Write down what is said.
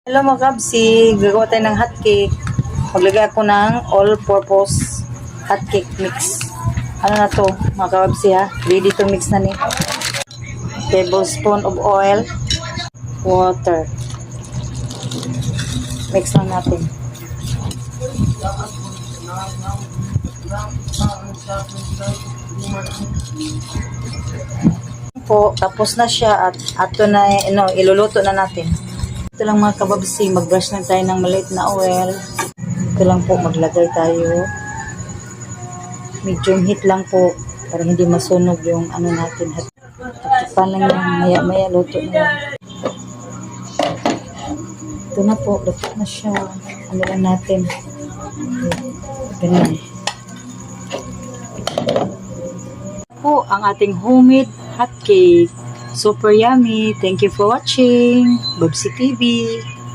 Hello mga kabsi, gagawa tayo ng hotcake. Maglagay ako ng all-purpose hotcake mix. Ano na to mga kabsi ha? Ready to mix na ni. Tablespoon of oil, water. Mix lang natin. Po, tapos na siya at ato na iluluto na natin. Ito lang mga kababsi, mag-brush lang tayo ng maliit na oil. Ito lang po, maglagay tayo. Medium heat lang po, para hindi masunog yung ano natin. Takipan lang yan, maya-maya luto na yan. Ito na po, luto na siya. Ano lang natin. Ganyan. Po, ang ating homemade hotcake. Super yummy. Thank you for watching. Bubsy TV.